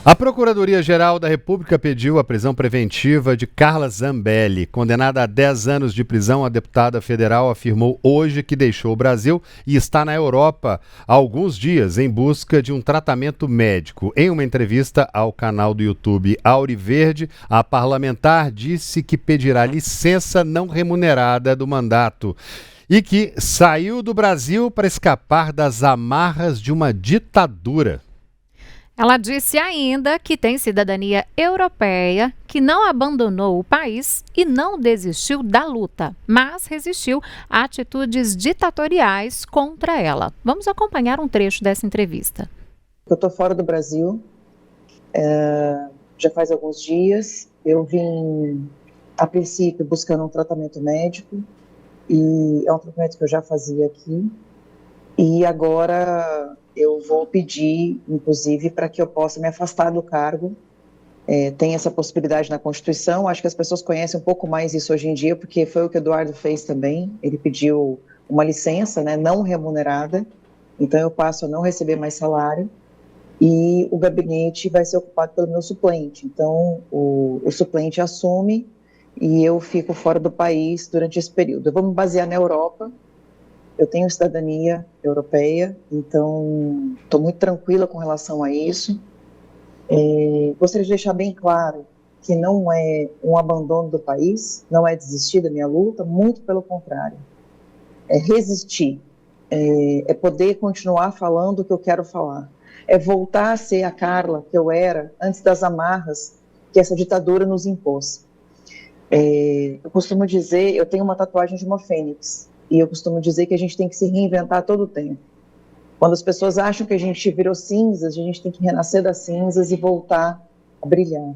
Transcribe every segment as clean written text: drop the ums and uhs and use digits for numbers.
A Procuradoria-Geral da República pediu a prisão preventiva de Carla Zambelli. Condenada a 10 anos de prisão, a deputada federal afirmou hoje que deixou o Brasil e está na Europa há alguns dias em busca de um tratamento médico. Em uma entrevista ao canal do YouTube Auriverde, a parlamentar disse que pedirá licença não remunerada do mandato e que saiu do Brasil para escapar das amarras de uma ditadura. Ela disse ainda que tem cidadania europeia, que não abandonou o país e não desistiu da luta, mas resistiu a atitudes ditatoriais contra ela. Vamos acompanhar um trecho dessa entrevista. Eu estou fora do Brasil, já faz alguns dias. Eu vim, a princípio, buscando um tratamento médico, e é um tratamento que eu já fazia aqui. E agora eu vou pedir, inclusive, para que eu possa me afastar do cargo. Tem essa possibilidade na Constituição. Acho que as pessoas conhecem um pouco mais isso hoje em dia, porque foi o que o Eduardo fez também. Ele pediu uma licença, né, não remunerada, então eu passo a não receber mais salário, e o gabinete vai ser ocupado pelo meu suplente. Então o suplente assume e eu fico fora do país durante esse período. Eu vou me basear na Europa. Eu tenho cidadania europeia, então estou muito tranquila com relação a isso. Gostaria de deixar bem claro que não é um abandono do país, não é desistir da minha luta, muito pelo contrário. É resistir, é poder continuar falando o que eu quero falar, é voltar a ser a Carla que eu era antes das amarras que essa ditadura nos impôs. Eu costumo dizer, eu tenho uma tatuagem de uma fênix, e eu costumo dizer que a gente tem que se reinventar todo o tempo. Quando as pessoas acham que a gente virou cinzas, a gente tem que renascer das cinzas e voltar a brilhar.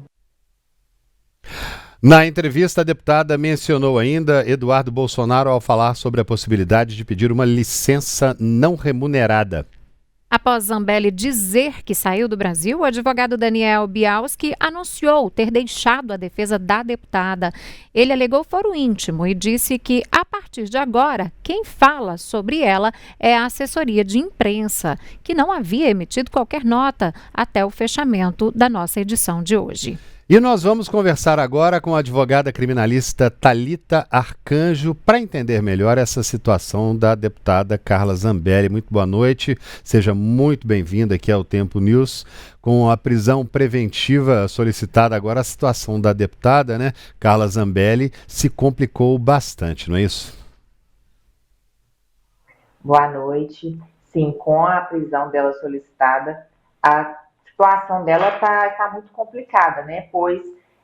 Na entrevista, a deputada mencionou ainda Eduardo Bolsonaro ao falar sobre a possibilidade de pedir uma licença não remunerada. Após Zambelli dizer que saiu do Brasil, o advogado Daniel Bialski anunciou ter deixado a defesa da deputada. Ele alegou foro íntimo e disse que, a partir de agora, quem fala sobre ela é a assessoria de imprensa, que não havia emitido qualquer nota até o fechamento da nossa edição de hoje. E nós vamos conversar agora com a advogada criminalista Thalita Arcanjo para entender melhor essa situação da deputada Carla Zambelli. Muito boa noite, seja muito bem-vinda aqui ao Tempo News. Com a prisão preventiva solicitada agora, a situação da deputada, né, Carla Zambelli, se complicou bastante, não é isso? Boa noite. Sim, com a prisão dela solicitada, a situação dela tá muito complicada, né? Pois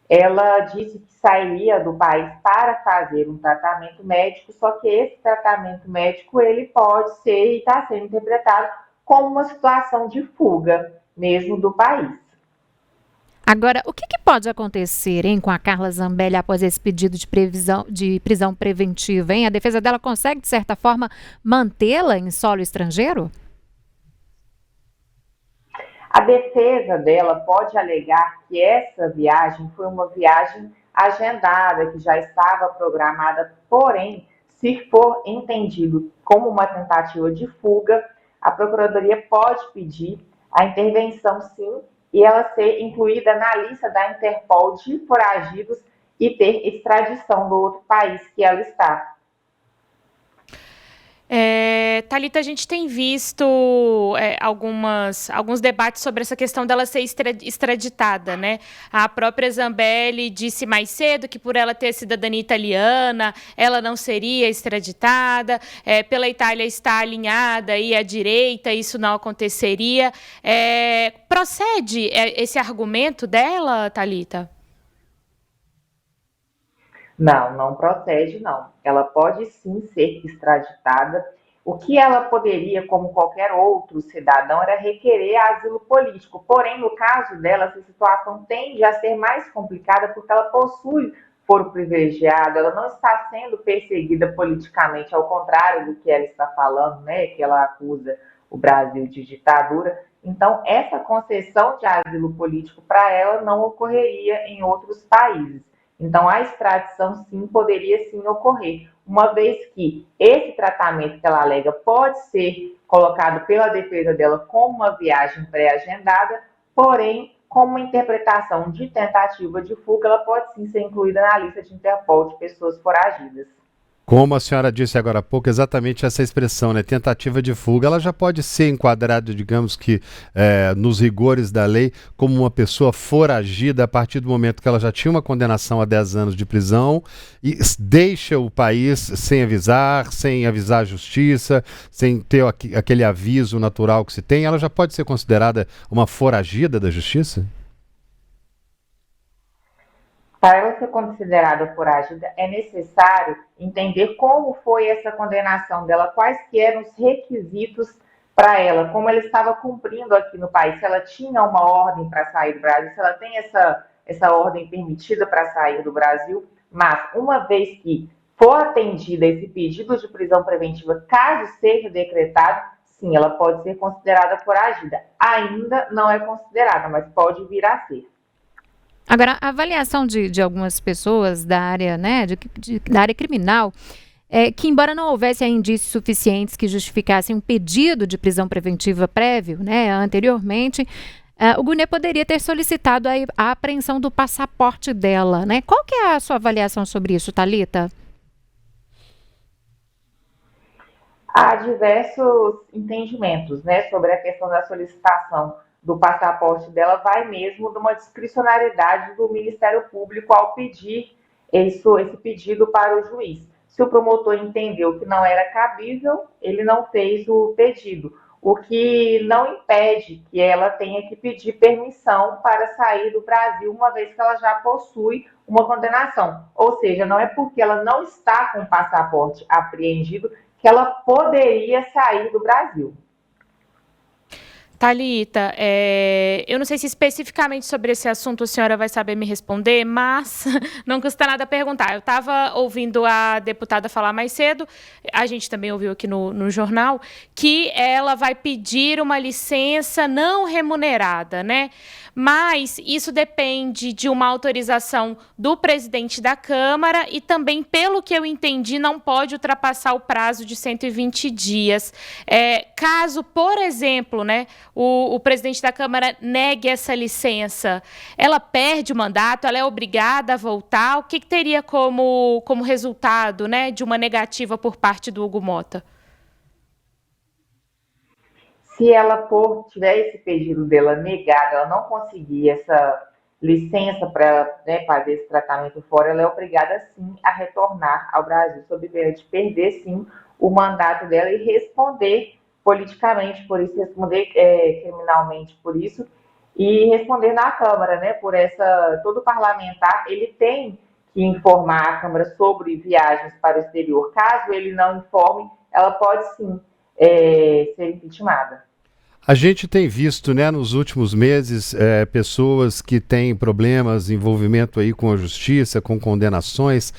ela disse que sairia do país para fazer um tratamento médico, só que esse tratamento médico ele pode ser e está sendo interpretado como uma situação de fuga mesmo do país. Agora, o que pode acontecer, hein, com a Carla Zambelli após esse pedido de prisão preventiva, hein? A defesa dela consegue, de certa forma, mantê-la em solo estrangeiro? A defesa dela pode alegar que essa viagem foi uma viagem agendada, que já estava programada, porém, se for entendido como uma tentativa de fuga, a Procuradoria pode pedir a intervenção, sim, e ela ser incluída na lista da Interpol de foragidos e ter extradição do outro país que ela está. Thalita, a gente tem visto alguns debates sobre essa questão dela ser extraditada, né? A própria Zambelli disse mais cedo que por ela ter cidadania italiana, ela não seria extraditada, pela Itália estar alinhada aí à direita, isso não aconteceria. Procede esse argumento dela, Thalita? Não procede, não. Ela pode sim ser extraditada. O que ela poderia, como qualquer outro cidadão, era requerer asilo político. Porém, no caso dela, essa situação tende a ser mais complicada porque ela possui foro privilegiado, ela não está sendo perseguida politicamente, ao contrário do que ela está falando, né, que ela acusa o Brasil de ditadura. Então, essa concessão de asilo político para ela não ocorreria em outros países. Então, a extradição, sim, poderia sim ocorrer, uma vez que esse tratamento que ela alega pode ser colocado pela defesa dela como uma viagem pré-agendada, porém, como uma interpretação de tentativa de fuga, ela pode sim ser incluída na lista de Interpol de pessoas foragidas. Como a senhora disse agora há pouco, exatamente essa expressão, né? Tentativa de fuga, ela já pode ser enquadrada, digamos que, nos rigores da lei, como uma pessoa foragida a partir do momento que ela já tinha uma condenação a 10 anos de prisão e deixa o país sem avisar a justiça, sem ter aquele aviso natural que se tem. Ela já pode ser considerada uma foragida da justiça? Para ela ser considerada foragida, é necessário entender como foi essa condenação dela, quais que eram os requisitos para ela, como ela estava cumprindo aqui no país, se ela tinha uma ordem para sair do Brasil, se ela tem essa ordem permitida para sair do Brasil, mas uma vez que for atendida esse pedido de prisão preventiva, caso seja decretado, sim, ela pode ser considerada foragida. Ainda não é considerada, mas pode vir a ser. Agora, a avaliação de algumas pessoas da área, né, da área criminal, é que embora não houvesse indícios suficientes que justificassem um pedido de prisão preventiva prévio, né, anteriormente, o Gunê poderia ter solicitado a apreensão do passaporte dela, né? Qual que é a sua avaliação sobre isso, Thalita? Há diversos entendimentos, né, sobre a questão da solicitação do passaporte dela, vai mesmo de uma discricionariedade do Ministério Público ao pedir esse pedido para o juiz. Se o promotor entendeu que não era cabível, ele não fez o pedido, o que não impede que ela tenha que pedir permissão para sair do Brasil, uma vez que ela já possui uma condenação. Ou seja, não é porque ela não está com o passaporte apreendido que ela poderia sair do Brasil. Thalita, eu não sei se especificamente sobre esse assunto a senhora vai saber me responder, mas não custa nada perguntar. Eu estava ouvindo a deputada falar mais cedo, a gente também ouviu aqui no jornal, que ela vai pedir uma licença não remunerada, né? Mas isso depende de uma autorização do presidente da Câmara e também, pelo que eu entendi, não pode ultrapassar o prazo de 120 dias. Caso, por exemplo, né, o presidente da Câmara negue essa licença, ela perde o mandato, ela é obrigada a voltar? O que teria como resultado, né, de uma negativa por parte do Hugo Motta? Se ela tiver esse pedido dela negado, ela não conseguir essa licença para fazer esse tratamento fora, ela é obrigada sim a retornar ao Brasil, sob pena de perder sim o mandato dela e responder politicamente por isso, responder criminalmente por isso e responder na Câmara, né? Todo parlamentar ele tem que informar a Câmara sobre viagens para o exterior. Caso ele não informe, ela pode sim ser impeachmentada. A gente tem visto, né, nos últimos meses, pessoas que têm problemas, envolvimento aí com a justiça, com condenações,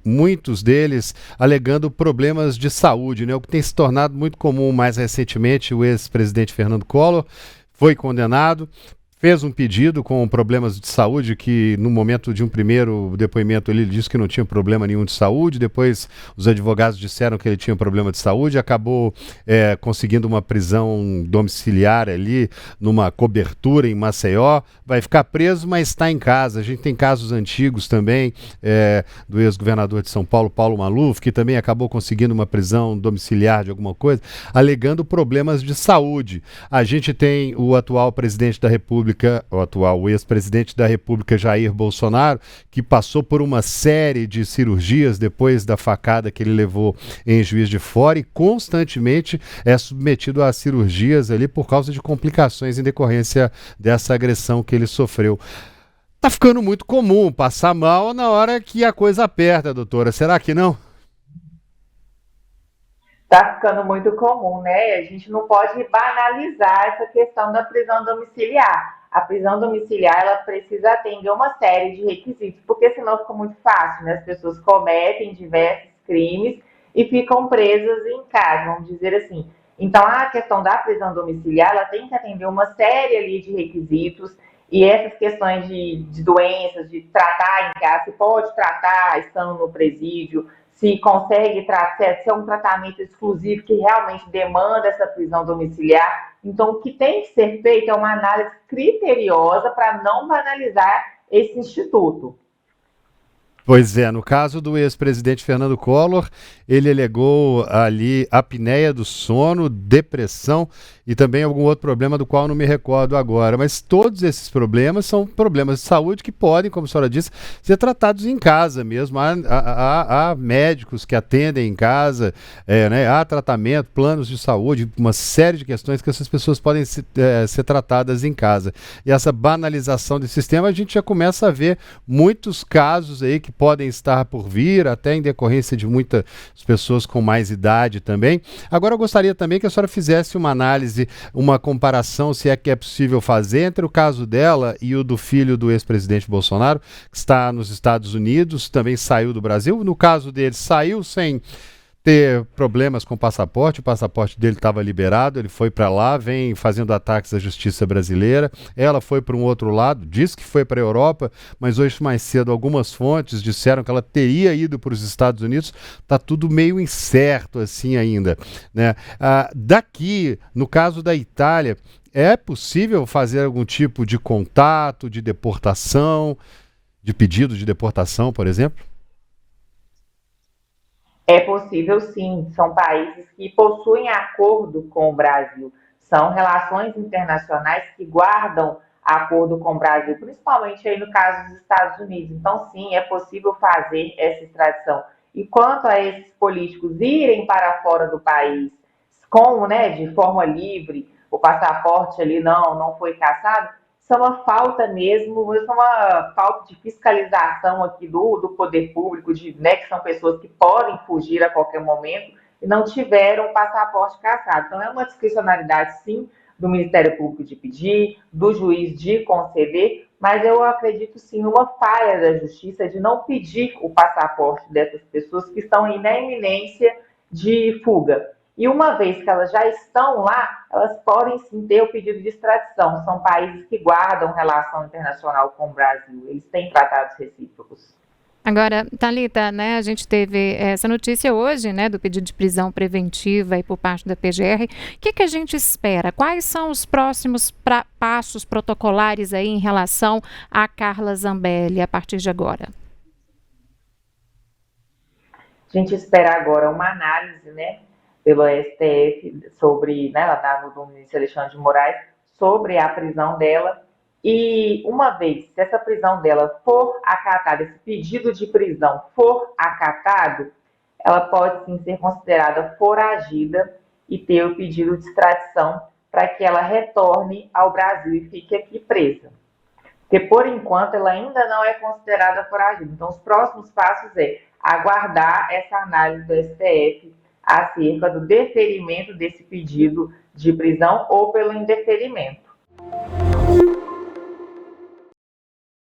muitos deles alegando problemas de saúde, né, o que tem se tornado muito comum mais recentemente. O ex-presidente Fernando Collor foi condenado, fez um pedido com problemas de saúde, que no momento de um primeiro depoimento ele disse que não tinha problema nenhum de saúde, depois os advogados disseram que ele tinha problema de saúde, acabou conseguindo uma prisão domiciliar ali, numa cobertura em Maceió, vai ficar preso, mas está em casa. A gente tem casos antigos também, do ex-governador de São Paulo, Paulo Maluf, que também acabou conseguindo uma prisão domiciliar de alguma coisa, alegando problemas de saúde. A gente tem o atual presidente da República, o ex-presidente da República, Jair Bolsonaro, que passou por uma série de cirurgias depois da facada que ele levou em Juiz de Fora e constantemente é submetido a cirurgias ali por causa de complicações em decorrência dessa agressão que ele sofreu. Tá ficando muito comum passar mal na hora que a coisa aperta, doutora. Será que não? Está ficando muito comum, né? A gente não pode banalizar essa questão da prisão domiciliar. A prisão domiciliar, ela precisa atender uma série de requisitos, porque senão fica muito fácil, né? As pessoas cometem diversos crimes e ficam presas em casa, vamos dizer assim. Então, a questão da prisão domiciliar, ela tem que atender uma série ali de requisitos, e essas questões de doenças, de tratar em casa, se pode tratar estando no presídio, se consegue se é um tratamento exclusivo que realmente demanda essa prisão domiciliar. Então, o que tem que ser feito é uma análise criteriosa para não banalizar esse instituto. Pois é, no caso do ex-presidente Fernando Collor, ele alegou ali apneia do sono, depressão e também algum outro problema do qual não me recordo agora. Mas todos esses problemas são problemas de saúde que podem, como a senhora disse, ser tratados em casa mesmo. Há médicos que atendem em casa, né, há tratamento, planos de saúde, uma série de questões que essas pessoas podem ser tratadas em casa. E essa banalização desse sistema, a gente já começa a ver muitos casos aí que podem estar por vir, até em decorrência de muitas pessoas com mais idade também. Agora eu gostaria também que a senhora fizesse uma análise, uma comparação, se é que é possível fazer, entre o caso dela e o do filho do ex-presidente Bolsonaro, que está nos Estados Unidos, também saiu do Brasil. No caso dele, saiu sem ter problemas com o passaporte dele estava liberado, ele foi para lá, vem fazendo ataques à justiça brasileira. Ela foi para um outro lado, disse que foi para a Europa, mas hoje mais cedo algumas fontes disseram que ela teria ido para os Estados Unidos. Está tudo meio incerto assim ainda, né? Daqui, no caso da Itália, é possível fazer algum tipo de contato, de deportação, de pedido de deportação, por exemplo? É possível, sim. São países que possuem acordo com o Brasil. São relações internacionais que guardam acordo com o Brasil, principalmente aí no caso dos Estados Unidos. Então, sim, é possível fazer essa extradição. E quanto a esses políticos irem para fora do país de forma livre, o passaporte ali não foi cassado, isso é uma falta mesmo, isso é uma falta de fiscalização aqui do poder público, que são pessoas que podem fugir a qualquer momento e não tiveram o passaporte cassado. Então, é uma discricionalidade, sim, do Ministério Público de pedir, do juiz de conceder, mas eu acredito, sim, numa falha da Justiça de não pedir o passaporte dessas pessoas que estão aí na iminência de fuga. E uma vez que elas já estão lá, elas podem sim ter o pedido de extradição. São países que guardam relação internacional com o Brasil. Eles têm tratados recíprocos. Agora, Thalita, né, a gente teve essa notícia hoje, né, do pedido de prisão preventiva aí por parte da PGR. O que a gente espera? Quais são os próximos passos protocolares aí em relação a Carla Zambelli a partir de agora? A gente espera agora uma análise, né, pelo STF sobre, do ministro Alexandre de Moraes, sobre a prisão dela. E uma vez que essa prisão dela for acatada, esse pedido de prisão for acatado, ela pode sim ser considerada foragida e ter o pedido de extradição para que ela retorne ao Brasil e fique aqui presa. Porque, por enquanto, ela ainda não é considerada foragida. Então, os próximos passos é aguardar essa análise do STF acerca do deferimento desse pedido de prisão ou pelo indeferimento.